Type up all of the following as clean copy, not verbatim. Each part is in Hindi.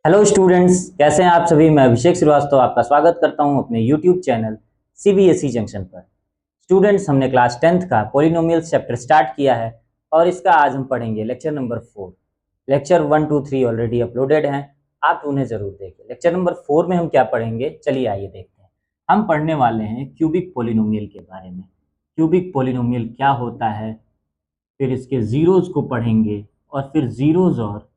हेलो स्टूडेंट्स, कैसे हैं आप सभी। मैं अभिषेक श्रीवास्तव आपका स्वागत करता हूं अपने यूट्यूब चैनल सीबीएसई जंक्शन पर। स्टूडेंट्स, हमने क्लास 10th का पॉलिनोमियल्स चैप्टर स्टार्ट किया है और इसका आज हम पढ़ेंगे lecture number 4। Lecture 1, 2, 3 already uploaded हैं, आप उन्हें जरूर देखें। लेक्चर नंबर 4 में हम क्या पढ़ेंगे, चलिए आइए देखते हैं। हम पढ़ने वाले हैं क्यूबिक पॉलिनोमियल के बारे में। क्यूबिक पॉलिनोमियल क्या होता है, फिर इसके जीरोज को पढ़ेंगे और फिर जीरोज और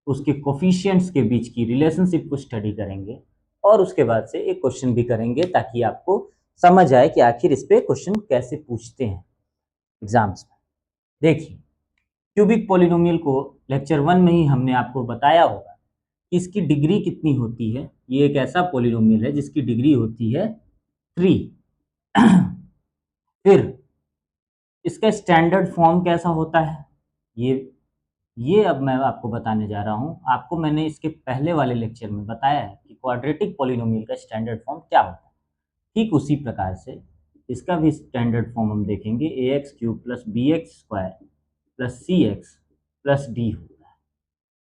उसके कोफिशिएंट्स के बीच की रिलेशनशिप को स्टडी करेंगे और उसके बाद से एक क्वेश्चन भी करेंगे ताकि आपको समझ आए कि आखिर इस पे क्वेश्चन कैसे पूछते हैं एग्जाम्स में। देखिए, क्यूबिक पॉलिनोमियल को लेक्चर 1 में ही हमने आपको बताया होगा कि इसकी डिग्री कितनी होती है। ये एक ऐसा पॉलिनोमियल है जिसकी डिग्री होती है 3। फिर इसका स्टैंडर्ड फॉर्म कैसा होता है, ये अब मैं आपको बताने जा रहा हूँ। आपको मैंने इसके पहले वाले लेक्चर में बताया है कि क्वाड्रेटिक पॉलिनोमियल का स्टैंडर्ड फॉर्म क्या होता है। ठीक उसी प्रकार से इसका भी स्टैंडर्ड फॉर्म हम देखेंगे, ax³ + bx² + cx + d होता है।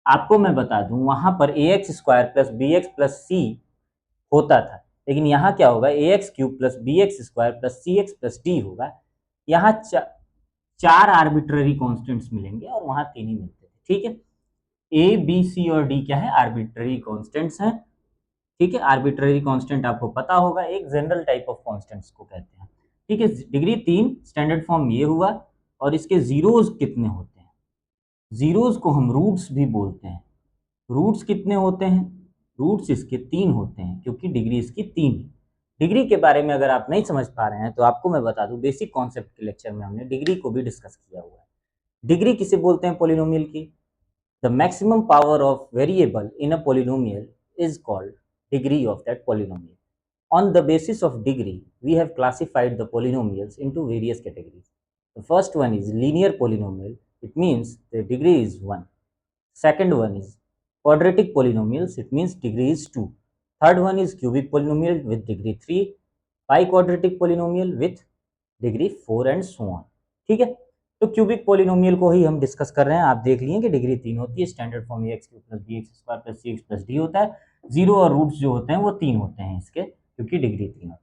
आपको मैं बता दूं, वहां पर ax² + bx + c होता था, लेकिन यहाँ क्या होगा, ax³ + bx² + cx + d होगा। यहाँ 4 आर्बिट्ररी कॉन्स्टेंट्स मिलेंगे और वहां 3 ही मिलते थे। ठीक है, ए बी सी और डी क्या है, आर्बिट्ररी कांस्टेंट्स हैं। ठीक है, आर्बिट्ररी कांस्टेंट आपको पता होगा, एक जनरल टाइप ऑफ कांस्टेंट्स को कहते हैं। ठीक है, डिग्री 3, स्टैंडर्ड फॉर्म ये हुआ। और इसके जीरोज कितने होते हैं, जीरोज को हम रूट्स भी बोलते हैं। रूट्स कितने होते हैं, रूट्स इसके 3 होते हैं क्योंकि डिग्री इसकी 3 है। डिग्री के बारे में अगर आप नहीं समझ पा रहे हैं तो आपको मैं बता दूं, बेसिक कॉन्सेप्ट के लेक्चर में हमने डिग्री को भी डिस्कस किया हुआ है। डिग्री किसे बोलते हैं पॉलिनोमियल की? The maximum power of variable in a polynomial is called degree of that polynomial. On the basis of degree, we have classified the polynomials into various categories. The first one is linear polynomial. It means the degree is 1. Second one is quadratic polynomials. It means degree is 2. Third one is cubic polynomial with degree 3. Biquadratic polynomial with degree 4 and so on. ठीक है, तो क्यूबिक पॉलिनोमियल को ही हम डिस्कस कर रहे हैं। आप देख लिए कि डिग्री 3 होती है, standard form ax³ + bx² + cx + d होता है। जीरो और रूट्स जो होते हैं वो 3 होते हैं इसके, क्योंकि डिग्री 3 होती है।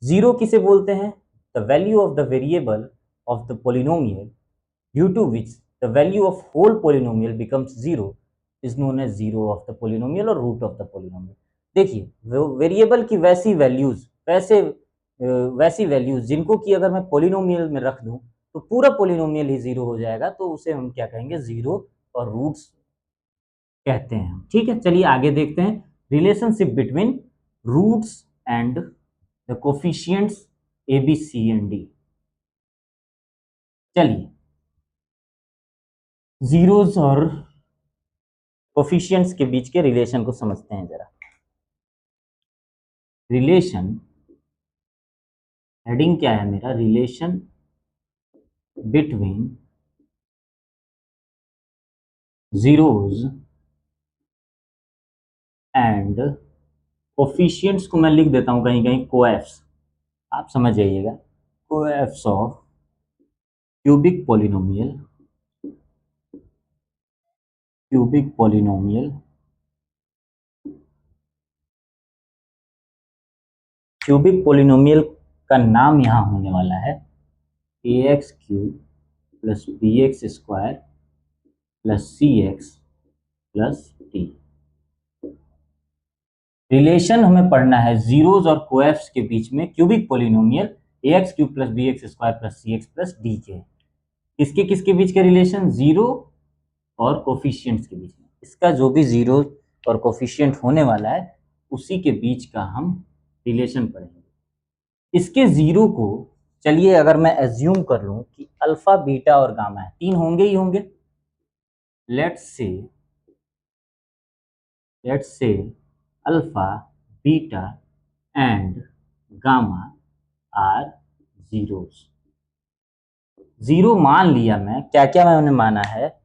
जीरो किसे बोलते हैं? The value of the variable of the polynomial due to which the value of whole polynomial becomes zero is known as zero of the polynomial और रूट ऑफ द पॉलिनोमियल। देखिए, वेरिएबल की वैसी वैल्यूज जिनको कि अगर मैं पॉलिनोमियल में रख दूं तो पूरा पॉलिनोमियल ही जीरो हो जाएगा, तो उसे हम क्या कहेंगे, जीरो और रूट्स कहते हैं। ठीक है, चलिए आगे देखते हैं relationship between roots and the coefficients A B C and D. चलिए, जीरोस और कोफिशिएंट्स के बीच के रिलेशन को समझते हैं जरा। रिलेशन हेडिंग क्या है मेरा, relation between zeros and coefficients को मैं लिख देता हूं कहीं कहीं कोएफ्स, आप समझ जाइएगा। Coeffs of cubic polynomial, cubic polynomial, cubic polynomial का नाम यहां होने वाला है ax³ + bx² + cx + d। Relation हमें पढ़ना है जीरोस और कोएफ्स के बीच में cubic polynomial ax³ + bx² + cx + d के। किसके किसके बीच के रिलेशन? जीरो और कोफिशिएंट्स के बीच में। इसका जो भी जीरो और कोफिशिएंट होने वाला है उसी के बीच का हम रिलेशन पढ़ेंगे। इसके जीरो को चलिए अगर मैं एज्यूम कर लूं कि अल्फा, बीटा और गामा है, 3 होंगे ही होंगे। Let's say alpha, beta and gamma are zeros. Zero मान लिया मैं, क्या क्या मैंने माना है,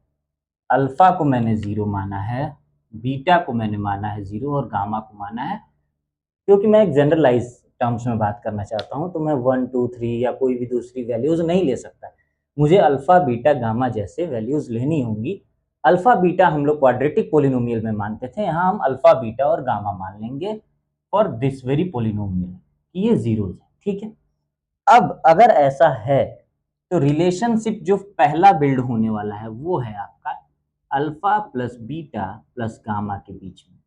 अल्फा को मैंने जीरो माना है, बीटा को मैंने माना है जीरो और गामा को माना है। क्योंकि मैं एक जनरलाइज टर्म्स में बात करना चाहता हूं तो मैं 1, 2, 3 या कोई भी दूसरी वैल्यूज नहीं ले सकता, मुझे अल्फा, बीटा, गामा जैसे वैल्यूज लेनी होंगी अल्फा बीटा हम लोग क्वाड्रेटिक पोलिनोमियल में मानते थे, यहाँ हम अल्फा बीटा और गामा मान लेंगे फॉर दिस वेरी पोलिनोमियल कि ये जीरोज है, ठीक है। अब अगर ऐसा है तो रिलेशनशिप जो पहला बिल्ड होने वाला है वो है आपका alpha plus beta plus gamma के बीच में।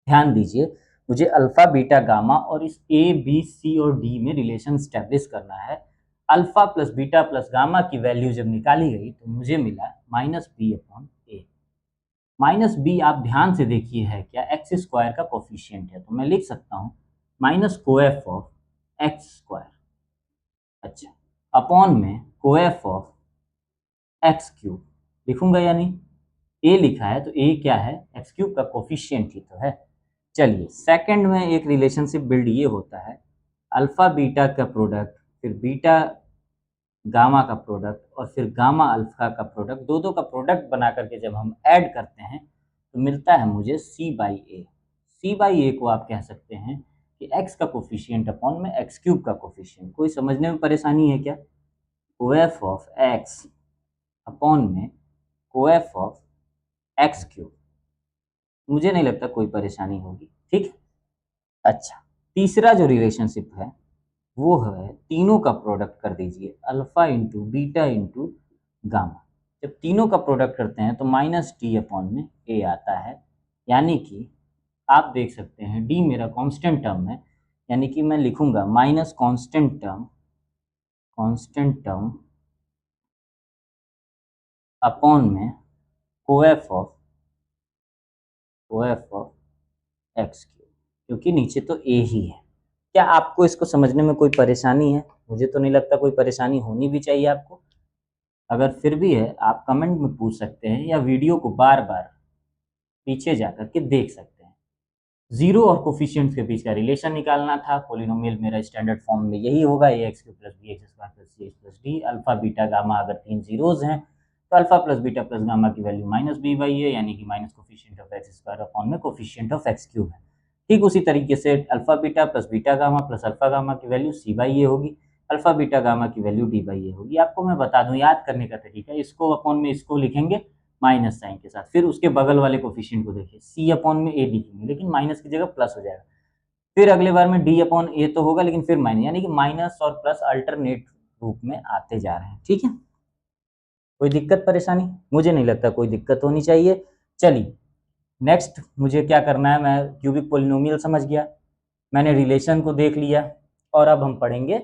ध्यान दीजिए, मुझे अल्फा बीटा गामा और इस ए बी सी और डी में रिलेशन स्टैब्लिश करना है। Alpha plus beta plus gamma की वैल्यू जब निकाली गई तो मुझे मिला माइनस बी अपॉन ए। माइनस बी आप ध्यान से देखिए है क्या, एक्स स्क्वायर का कोफिशियंट है, तो मैं लिख सकता हूँ माइनस कोएफ ऑफ एक्स स्क्वायर, अच्छा, अपॉन में कोएफ ऑफ एक्स क्यूब लिखूंगा, यानी ए लिखा है तो ए क्या है, एक्स क्यूब का कोफिशियंट ही तो है। चलिए सेकंड में एक रिलेशनशिप बिल्ड ये होता है अल्फा बीटा का प्रोडक्ट, फिर बीटा गामा का प्रोडक्ट और फिर गामा अल्फा का प्रोडक्ट, दो का प्रोडक्ट बना करके जब हम ऐड करते हैं तो मिलता है मुझे सी बाई ए। सी बाई ए को आप कह सकते हैं कि एक्स का कोफिशियंट अपॉन में एक्स क्यूब का कोफिशियंट। कोई समझने में परेशानी है क्या? कोएफ ऑफ एक्स अपॉन में कोएफ ऑफ एक्स क्यूब, मुझे नहीं लगता कोई परेशानी होगी, ठीक। अच्छा, तीसरा जो रिलेशनशिप है वो है तीनों का प्रोडक्ट कर दीजिए, alpha into beta into gamma. जब तीनों का प्रोडक्ट करते हैं तो माइनस टी अपॉन में ए आता है, यानी कि आप देख सकते हैं डी मेरा कांस्टेंट टर्म है, यानी कि मैं लिखूंगा माइनस कांस्टेंट टर्म अपॉन में कोएफ ऑफ एक्स क्यूब, क्योंकि नीचे तो ए ही है। क्या आपको इसको समझने में कोई परेशानी है? मुझे तो नहीं लगता कोई परेशानी होनी भी चाहिए आपको। अगर फिर भी है आप कमेंट में पूछ सकते हैं या वीडियो को बार बार पीछे जाकर के देख सकते हैं। जीरो और कोफिशिएंट्स के बीच का रिलेशन निकालना था। पॉलिनोमियल मेरा स्टैंडर्ड फॉर्म में यही होगा, A X cube plus B x square plus C x plus D. Alpha beta gamma अगर तीन जीरोज हैं तो alpha plus beta plus gamma की value minus B by A, यानी कि minus coefficient of X square upon में कोफिशिएंट ऑफ एक्स क्यूब है। ठीक उसी तरीके से alpha beta plus beta gamma plus alpha gamma की वैल्यू सी बाई ए होगी, अल्फा बीटा गामा की वैल्यू डी बाई ए होगी। आपको मैं बता दूं याद करने का तरीका, इसको अपॉन में इसको लिखेंगे माइनस साइन के साथ, फिर उसके बगल वाले कोफिशिएंट को देखिए सी अपॉन में ए लिखेंगे, लेकिन माइनस की जगह प्लस हो जाएगा। फिर अगले बार में डी अपॉन ए तो होगा, लेकिन फिर माइनस, यानी कि माइनस और प्लस अल्टरनेट रूप में आते जा रहे हैं, ठीक है। कोई दिक्कत परेशानी? मुझे नहीं लगता कोई दिक्कत होनी चाहिए। चलिए नेक्स्ट मुझे क्या करना है, मैं क्यूबिक पोलिनोमियल समझ गया, मैंने रिलेशन को देख लिया, और अब हम पढ़ेंगे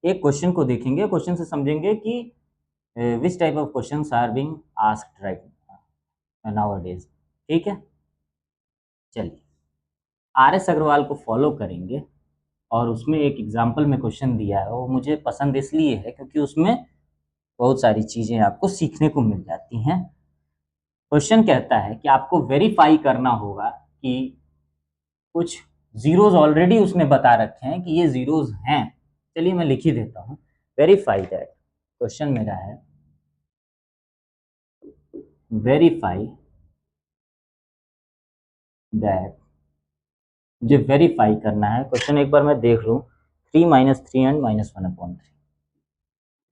एक क्वेश्चन को देखेंगे, क्वेश्चन से समझेंगे कि which type of questions are being asked right nowadays, ठीक है। चलिए आर एस अग्रवाल को फॉलो करेंगे, और उसमें एक एग्जाम्पल में क्वेश्चन दिया है, वो मुझे पसंद इसलिए है क्योंकि उसमें बहुत सारी चीज़ें आपको सीखने को मिल जाती हैं। क्वेश्चन कहता है कि आपको वेरीफाई करना होगा कि कुछ जीरोज ऑलरेडी उसने बता रखे हैं कि ये जीरोज हैं। चलिए मैं लिख ही देता हूँ, वेरीफाई दैट, क्वेश्चन मेरा है वेरीफाई दैट, मुझे वेरीफाई करना है। क्वेश्चन एक बार मैं देख लूँ, 3 minus 3 and minus 1 upon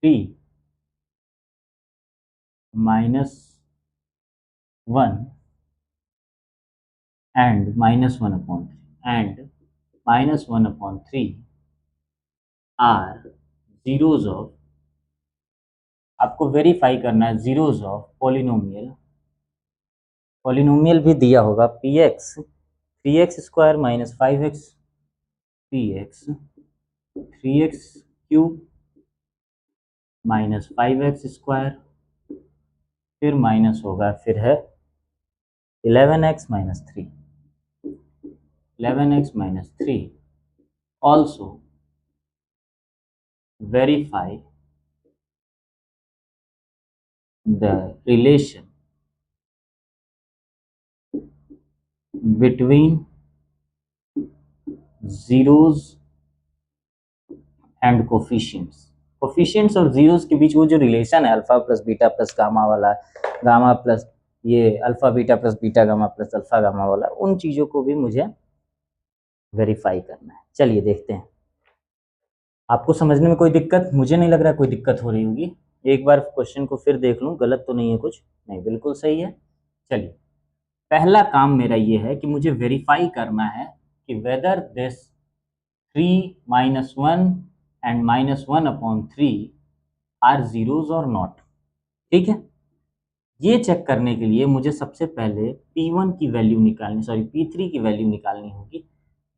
3 minus 1 and minus 1 upon 3 and minus 1 upon 3 are zeros of, आपको वेरीफाई करना है जीरोज ऑफ पॉलिनोमियल, पॉलिनोमियल भी दिया होगा P X 3x square minus 5x, P X 3x cube minus 5x square, फिर माइनस होगा, फिर है 11x minus 3, 11x minus 3 also verify the relation between zeros and coefficients। Coefficients और जीरोस के बीच वो जो रिलेशन है alpha plus beta plus gamma वाला, गामा प्लस ये alpha beta plus beta gamma plus alpha gamma वाला, उन चीज़ों को भी मुझे वेरीफाई करना है। चलिए देखते हैं, आपको समझने में कोई दिक्कत? मुझे नहीं लग रहा कोई दिक्कत हो रही होगी। एक बार क्वेश्चन को फिर देख लूँ, गलत तो नहीं है कुछ? नहीं, बिल्कुल सही है। चलिए, पहला काम मेरा ये है कि मुझे वेरीफाई करना है कि whether this 3 - 1 and -1/3 are zeros और नॉट। ठीक है, ये चेक करने के लिए मुझे सबसे पहले P1 की वैल्यू निकालनी, सॉरी P3 की वैल्यू निकालनी होगी।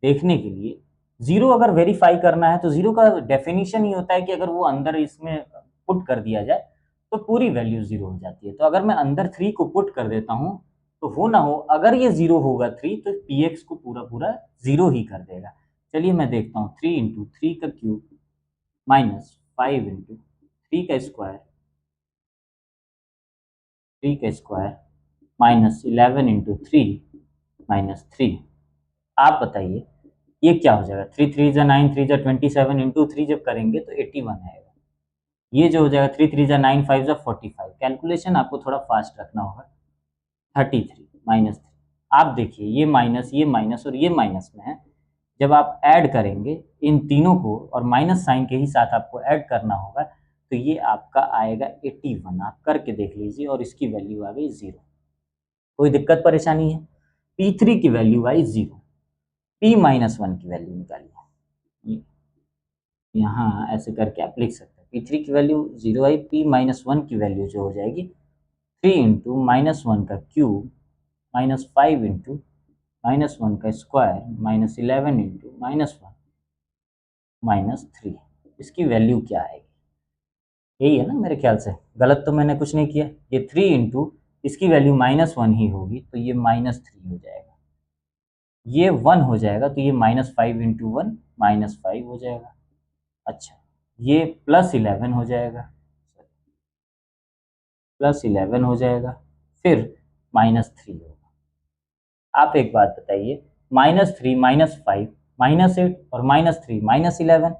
देखने के लिए जीरो अगर वेरीफाई करना है तो जीरो का डेफिनेशन ही होता है कि अगर वो अंदर इसमें पुट कर दिया जाए तो पूरी वैल्यू जीरो हो जाती है। तो अगर मैं अंदर 3 को पुट कर देता हूँ तो हो ना हो, अगर ये जीरो होगा 3 तो px को पूरा पूरा जीरो ही कर देगा। चलिए मैं देखता हूँ, 3 × 3 का क्यूब माइनस 5 × 3 का स्क्वायर, 3 का स्क्वायर माइनस 11 × 3 - 3। आप बताइए ये क्या हो जाएगा? 3 × 3 = 9, 3 × 27 इंटू 3 जब करेंगे तो 81 आएगा। ये जो हो जाएगा 3 × 3 = 9, 5 = 45। कैलकुलेशन आपको थोड़ा फास्ट रखना होगा। 33 - 3। आप देखिए ये माइनस और ये माइनस में है। जब आप ऐड करेंगे इन तीनों को और माइनस साइन के ही साथ आपको ऐड करना होगा तो ये आपका आएगा 81। आप करके देख लीजिए और इसकी वैल्यू आ गई 0। कोई दिक्कत परेशानी है? P3 की वैल्यू आई 0। P-1 की वैल्यू निकालिए। यहाँ ऐसे करके आप लिख सकते हैं। P3 की वैल्यू 0 आई, P-1 की वैल्यू जो हो जाएगी 3 × -1 का क्यूब -5 × -1 का स्क्वायर -11 × -1 - 3। इसकी वैल्यू क्या आएगी? यही है ना मेरे ख्याल से, गलत तो मैंने कुछ नहीं किया। ये 3 इंटू इसकी वैल्यू -1 ही होगी तो ये -3 हो जाएगा। ये 1 हो जाएगा तो ये -5 × 1 -5 हो जाएगा। अच्छा, ये +11 हो जाएगा, +11 हो जाएगा, फिर -3 होगा। आप एक बात बताइए, -3 -5 -8 और -3 -11,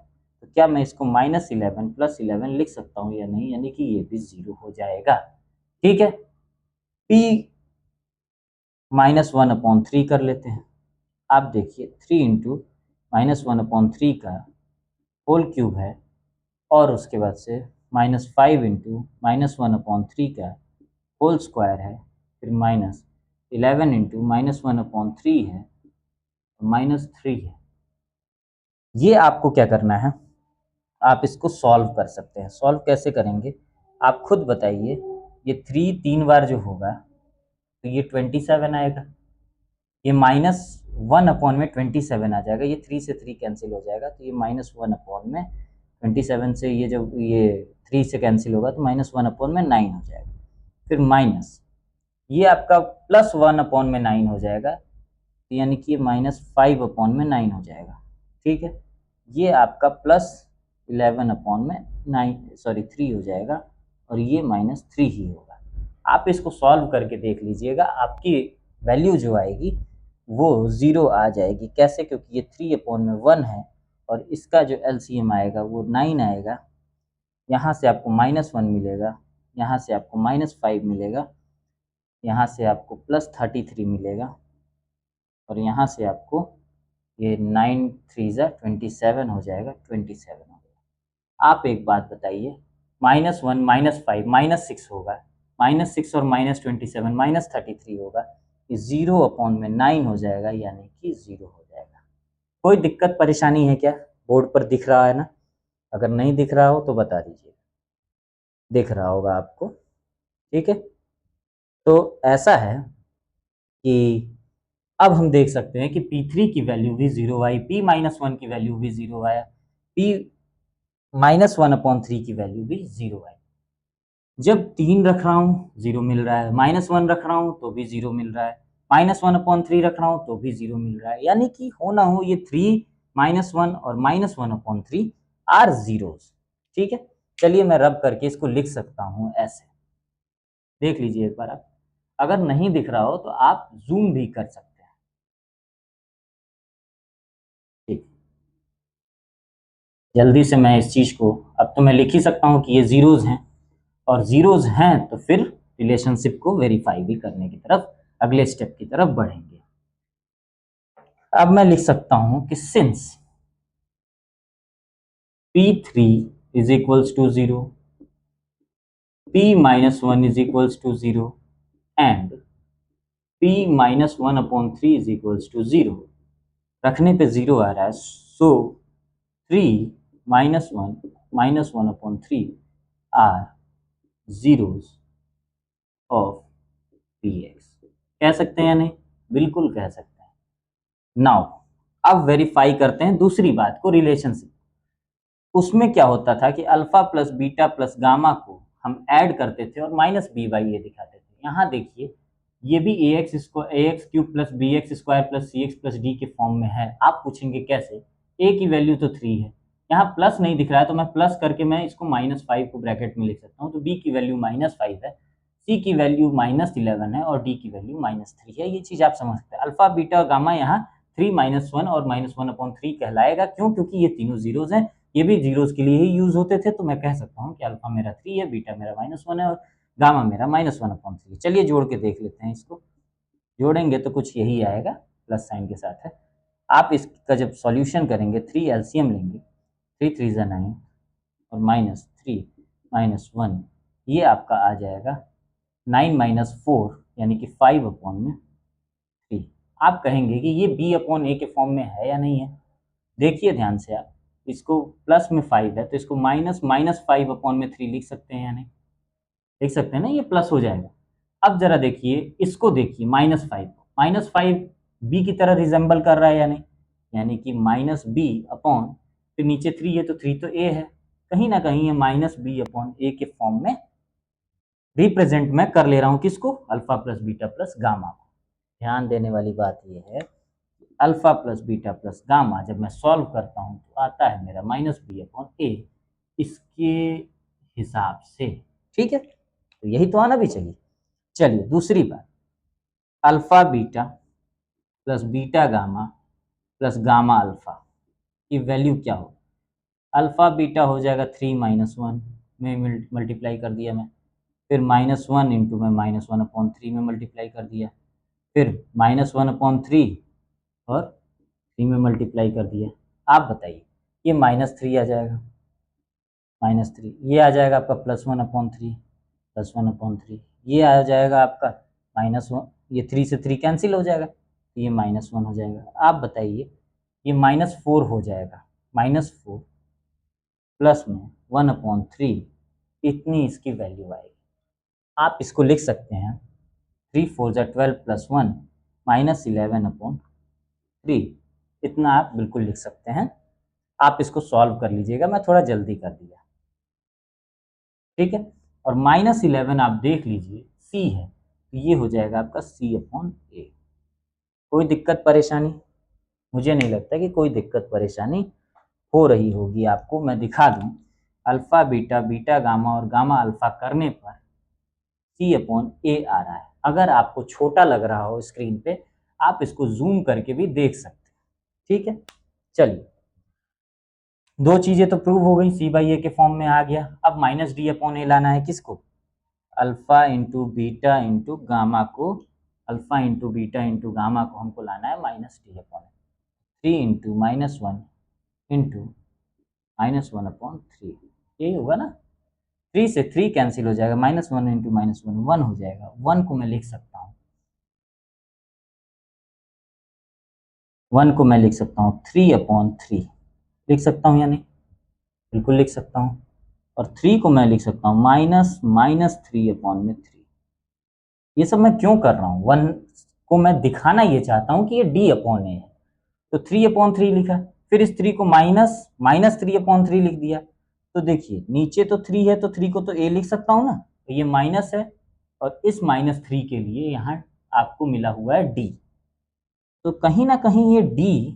तो क्या मैं इसको -11 +11 लिख सकता हूँ या नहीं? यानी कि ये भी 0 हो जाएगा। ठीक है, P -1/3 कर लेते हैं। आप देखिए 3 × -1/3 का होल क्यूब है और उसके बाद से -5 × -1/3 का होल स्क्वायर है, फिर -11 × -1/3 है, -3 है। ये आपको क्या करना है, आप इसको सॉल्व कर सकते हैं। सॉल्व कैसे करेंगे आप खुद बताइए। ये 3 3 बार जो होगा तो ये 27 आएगा। ये -1/27 आ जाएगा। ये 3 से 3 कैंसिल हो जाएगा तो ये -1/27 से ये जब ये 3 से कैंसिल होगा तो -1/9 हो जाएगा। फिर माइनस ये आपका +1/9 हो जाएगा, यानी कि -5/9 हो जाएगा। ठीक है, ये आपका +3 हो जाएगा और ये -3 ही होगा। आप इसको सॉल्व करके देख लीजिएगा, आपकी वैल्यू जो आएगी वो 0 आ जाएगी। कैसे? क्योंकि ये 3/1 है और इसका जो एलसीएम आएगा वो 9 आएगा। यहाँ से आपको -1 मिलेगा, यहाँ से आपको -5 मिलेगा, यहाँ से आपको +33 मिलेगा और यहाँ से आपको ये 9 3 27 हो जाएगा, 27 हो गया। आप एक बात बताइए, -1 -5 -6 होगा, -6 और -27 -33 होगा, ये 0/9 हो जाएगा, यानी कि 0 हो जाएगा। कोई दिक्कत परेशानी है क्या? बोर्ड पर दिख रहा है ना? अगर नहीं दिख रहा हो तो बता दीजिए। दिख रहा होगा आपको, ठीक है। तो ऐसा है कि अब हम देख सकते हैं कि P3 की वैल्यू भी 0 आई, P-1 की वैल्यू भी 0 आया, P-1/3 की वैल्यू भी 0 आई। जब 3 रख रहा हूँ 0 मिल रहा है, -1 रख रहा हूँ तो भी 0 मिल रहा है, -1/3 रख रहा हूँ तो भी 0 मिल रहा है। यानी कि हो ना हो ये 3 -1 और -1/3 आर जीरोस। ठीक है, चलिए मैं रब करके इसको लिख सकता हूँ ऐसे। देख लीजिए एक बार आप, अगर नहीं दिख रहा हो तो आप जूम भी कर सकते हैं। ठीक, जल्दी से मैं इस चीज़ को, अब तो मैं लिख ही सकता हूँ कि ये ज़ीरोज़ हैं और ज़ीरोज़ हैं तो फिर रिलेशनशिप को वेरीफाई भी करने की तरफ, अगले स्टेप की तरफ बढ़ेंगे। अब मैं लिख सकता हूँ कि since P3 is equals to 0, P-1 is equals to 0 and p minus 1/3 is equals to 0, रखने पे 0 आ रहा है, so 3 minus 1/3 are zeros of px। कह सकते हैं या नहीं? बिल्कुल कह सकते हैं। नाउ अब वेरीफाई करते हैं दूसरी बात को, रिलेशनशिप। उसमें क्या होता था कि alpha plus beta plus gamma को हम ऐड करते थे और माइनस बी बाई ए दिखाते थे। यहाँ देखिए, ये भी a x cube plus B x square plus C x plus d के फॉर्म में है। आप पूछेंगे कैसे? ए की वैल्यू तो 3 है, यहाँ प्लस नहीं दिख रहा है तो मैं प्लस करके मैं इसको -5 को ब्रैकेट में लिख सकता हूँ। तो बी की वैल्यू -5 है, सी की वैल्यू -11 है और डी की वैल्यू -3 है। ये चीज़ आप समझ सकते हैं। अल्फा बीटा और गामा यहाँ 3 -1 और -1/3 कहलाएगा। क्यों? क्योंकि ये तीनों जीरोज हैं, ये भी जीरोज के लिए ही यूज होते थे। तो मैं कह सकता हूँ कि अल्फा मेरा 3 है, बीटा मेरा -1 है और गामा मेरा -1/3। चलिए जोड़ के देख लेते हैं इसको। जोड़ेंगे तो कुछ यही आएगा, प्लस साइन के साथ है। आप इसका जब सॉल्यूशन करेंगे, 3 एलसीएम लेंगे, 3 3 ज़ा 9 और -3 -1, ये आपका आ जाएगा 9 - 4 यानी कि 5/3। आप कहेंगे कि ये b/a के फॉर्म में है या नहीं है? देखिए ध्यान से आप, इसको प्लस में 5 है तो इसको -5/3 लिख सकते हैं या नहीं? लिख सकते हैं ना, ये प्लस हो जाएगा। अब जरा देखिए, इसको देखिए -5 बी की तरह रिजेंबल कर रहा है या नहीं? यानी कि -b/, फिर नीचे 3 है तो 3 तो a है, कहीं ना कहीं ये -b/a के फॉर्म में रिप्रेजेंट मैं कर ले रहा हूँ। किसको? Alpha plus beta plus gamma को। ध्यान देने वाली बात यह है, alpha plus beta plus gamma जब मैं सॉल्व करता हूँ तो आता है मेरा -b/a इसके हिसाब से। ठीक है, तो यही तो आना भी चाहिए। चलिए दूसरी बात, alpha beta plus beta gamma plus gamma alpha की वैल्यू क्या हो? अल्फा बीटा हो जाएगा 3 -1 में मल्टीप्लाई कर दिया मैं, फिर -1 इंटू में -1/3 में मल्टीप्लाई कर दिया, फिर -1/3 और 3 में मल्टीप्लाई कर दिया। आप बताइए, ये -3 आ जाएगा, -3 ये आ जाएगा आपका +1/3 +1/3, ये आ जाएगा आपका -1, ये 3 से 3 कैंसिल हो जाएगा, तो ये -1 हो जाएगा। आप बताइए, ये -4 हो जाएगा, -4 प्लस में 1/3, इतनी इसकी वैल्यू आएगी। आप इसको लिख सकते हैं 3 4 12 प्लस 1 -11/3, इतना आप बिल्कुल लिख सकते हैं। आप इसको सॉल्व कर लीजिएगा, मैं थोड़ा जल्दी कर दिया। ठीक है, और -11 आप देख लीजिए सी है, तो ये हो जाएगा आपका C/A। कोई दिक्कत परेशानी? मुझे नहीं लगता कि कोई दिक्कत परेशानी हो रही होगी आपको। मैं दिखा दूं, अल्फा बीटा बीटा गामा और गामा अल्फा करने पर C/A आ रहा है। अगर आपको छोटा लग रहा हो स्क्रीन पे, आप इसको जूम करके भी देख सकते हैं। ठीक है, चलिए दो चीजें तो प्रूव हो गई, C/A के फॉर्म में आ गया। अब -D/A लाना है किसको? Alpha into beta into gamma को, alpha into beta into gamma को हमको लाना है -D/A। 3 इंटू -1 इंटू -1/3, यही होगा ना? 3 से 3 कैंसिल हो जाएगा, -1 इंटू -1 1 हो जाएगा। 1 को मैं लिख सकता हूँ, 1 को मैं लिख सकता हूँ 3/3, लिख सकता हूँ या नहीं? बिल्कुल लिख सकता हूँ। और 3 को मैं लिख सकता हूँ -3/3। ये सब मैं क्यों कर रहा हूँ? 1 को मैं दिखाना ये चाहता हूँ कि ये D/A है, तो 3/3 लिखा, फिर इस 3 को -3/3 लिख दिया। तो देखिए नीचे तो 3 है तो 3 को तो a लिख सकता हूँ ना, तो ये माइनस है और इस -3 के लिए यहाँ आपको मिला हुआ है d। तो कहीं ना कहीं ये d,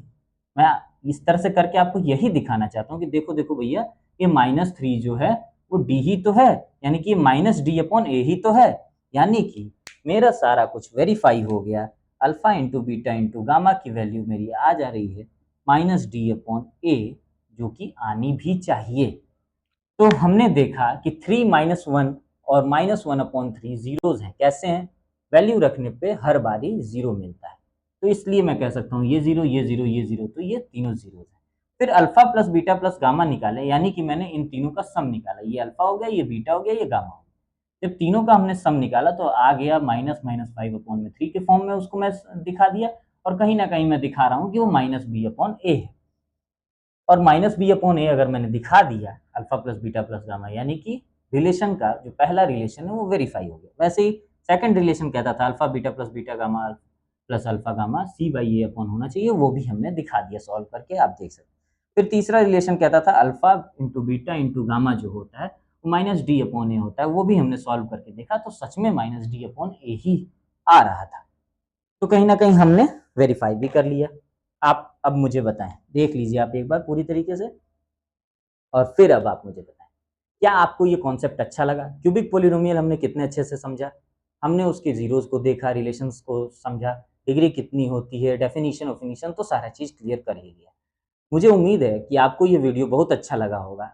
मैं इस तरह से करके आपको यही दिखाना चाहता हूँ कि देखो देखो भैया, ये -3 जो है वो d ही तो है, यानी कि -D/A ही तो है। यानी कि मेरा सारा कुछ वेरीफाई हो गया। Alpha into beta into gamma की वैल्यू मेरी आ जा रही है -D/A, जो कि आनी भी चाहिए। तो हमने देखा कि 3 -1 और -1/3 जीरोज हैं। कैसे हैं? वैल्यू रखने पे हर बारी जीरो मिलता है, तो इसलिए मैं कह सकता हूँ ये जीरो ये जीरो ये जीरो, तो ये तीनों जीरोज हैं। फिर alpha plus beta plus gamma निकाले, यानी कि मैंने इन तीनों का सम निकाला। ये अल्फा हो गया, ये बीटा हो गया, ये गामा हो गया। जब तीनों का हमने सम निकाला तो आ गया -5/3 के फॉर्म में, उसको मैं दिखा दिया, और कहीं ना कहीं मैं दिखा रहा हूँ कि वो -b/a है। और -b/a अगर मैंने दिखा दिया alpha plus beta plus gamma, यानी कि रिलेशन का जो पहला रिलेशन है वो वेरीफाई हो गया। वैसे ही सेकंड रिलेशन कहता था alpha beta plus beta gamma plus alpha gamma c/a होना चाहिए, वो भी हमने दिखा दिया सॉल्व करके, आप देख सकते हैं। फिर तीसरा रिलेशन कहता था alpha into beta into gamma जो होता है वो -d/a होता है, वो भी हमने सॉल्व करके देखा, तो सच में -d/a ही आ रहा था। तो कहीं ना कहीं हमने वेरीफाई भी कर लिया। आप अब मुझे बताएं, देख लीजिए आप एक बार पूरी तरीके से, और फिर अब आप मुझे बताएं, क्या आपको ये कॉन्सेप्ट अच्छा लगा? क्यूबिक पोलिनोमियल हमने कितने अच्छे से समझा, हमने उसके जीरोस को देखा, रिलेशंस को समझा, डिग्री कितनी होती है, डेफिनेशन ऑफिनिशन, तो सारा चीज़ क्लियर कर ही लिया। मुझे उम्मीद है कि आपको ये वीडियो बहुत अच्छा लगा होगा।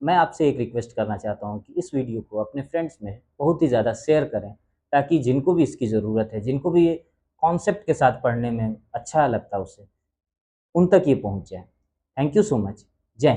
मैं आपसे एक रिक्वेस्ट करना चाहता हूँ कि इस वीडियो को अपने फ्रेंड्स में बहुत ही ज़्यादा शेयर करें, ताकि जिनको भी इसकी ज़रूरत है, जिनको भी ये कॉन्सेप्ट के साथ पढ़ने में अच्छा लगता है उसे, उन तक ये पहुँच जाए। Thank you so much. जय हिंद।